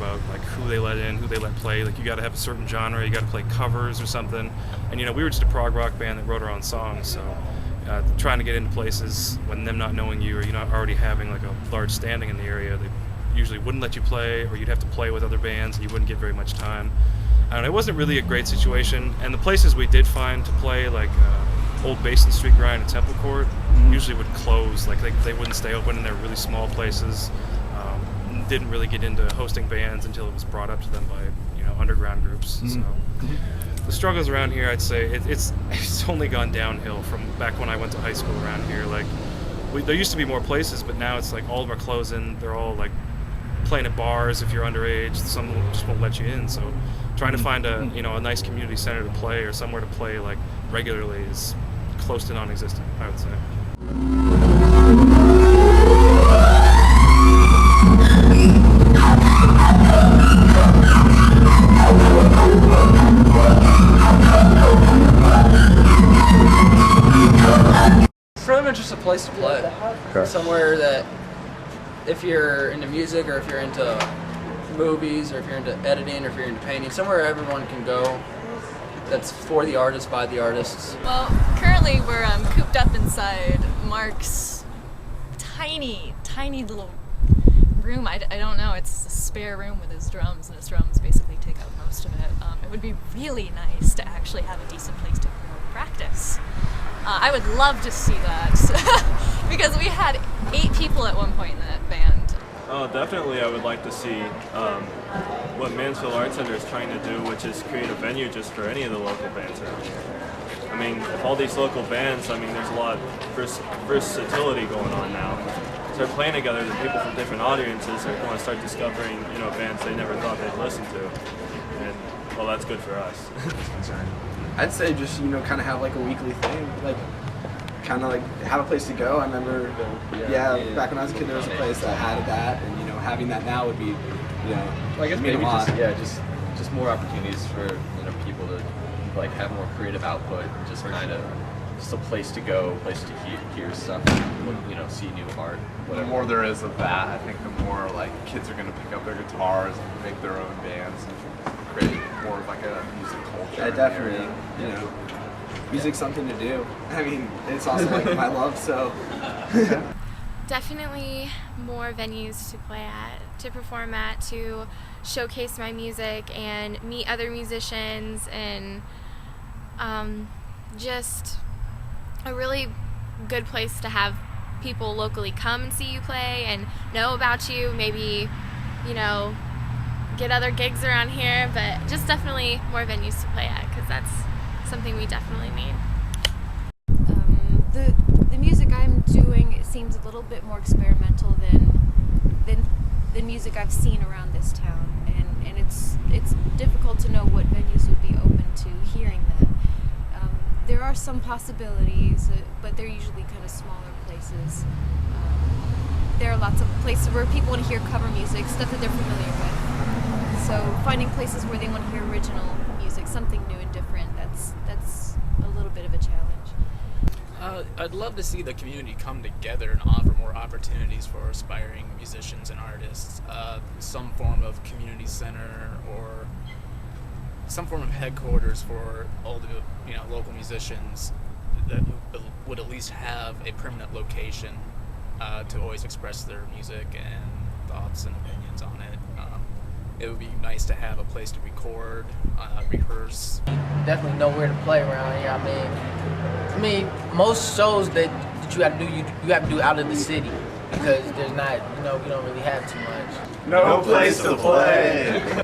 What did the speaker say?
about like who they let in, who they let play. Like you got to have a certain genre, you got to play covers or something. And you know, we were just a prog rock band that wrote our own songs, so trying to get into places when them not knowing you or you not already having like a large standing in the area, they usually wouldn't let you play, or you'd have to play with other bands and you wouldn't get very much time. And it wasn't really a great situation. And the places we did find to play, like Old Basin Street Grind and Temple Court, usually would close. Like they wouldn't stay open, and they're really small places. Didn't really get into hosting bands until it was brought up to them by underground groups. So the struggles around here, I'd say it's only gone downhill from back when I went to high school around here. Like there used to be more places, but now it's like all of them are closing. They're all like playing at bars if you're underage. Some just won't let you in. So trying to find a a nice community center to play or somewhere to play like regularly is close to non-existent, I would say. It's really been just a place to play. Okay. Somewhere that if you're into music or if you're into movies or if you're into editing or if you're into painting, somewhere everyone can go that's for the artists, by the artists. Well, currently we're cooped up inside Mark's tiny little room. I don't know, it's a spare room with his drums, and his drums basically take up most of it. It would be really nice to actually have a decent place to practice. I would love to see that because we had 8 people at one point in that band. Oh, definitely I would like to see what Mansfield Art Center is trying to do, which is create a venue just for any of the local bands around here. I mean, all these local bands, I mean, there's a lot of versatility going on now. Start playing together, the people from different audiences are going to start discovering, bands they never thought they'd listen to. And, well, that's good for us. I'd say just, kind of have like a weekly thing, like kind of like have a place to go. I remember, back when I was a kid, there was a place that had that, and having that now would be, well, I guess maybe just more opportunities for people to like have more creative output, just kind of just a place to go, a place to hear stuff, see new art. The more there is of that, I think the more like kids are going to pick up their guitars and make their own bands and create more of like a music culture. Yeah, definitely. Music's something to do. I mean, it's also like my love, so. Definitely more venues to play at, to perform at, to showcase my music and meet other musicians, and just a really good place to have people locally come and see you play and know about you, maybe, get other gigs around here, but just definitely more venues to play at, because that's something we definitely need. The music I'm doing, it seems a little bit more experimental than music I've seen around this town, and it's difficult to know what venues would be open to hearing that. There are some possibilities, but they're usually kind of smaller places. There are lots of places where people want to hear cover music, stuff that they're familiar with. So finding places where they want to hear original music, something new and different, that's a little bit of a challenge. I'd love to see the community come together and offer more opportunities for aspiring musicians and artists. Some form of community center or some form of headquarters for all the local musicians that would at least have a permanent location to always express their music and thoughts and opinions on it. It would be nice to have a place to record, rehearse. Definitely know where to play around here. I mean, most shows that you have to do, you have to do out of the city, because there's not, we don't really have too much. No place to play.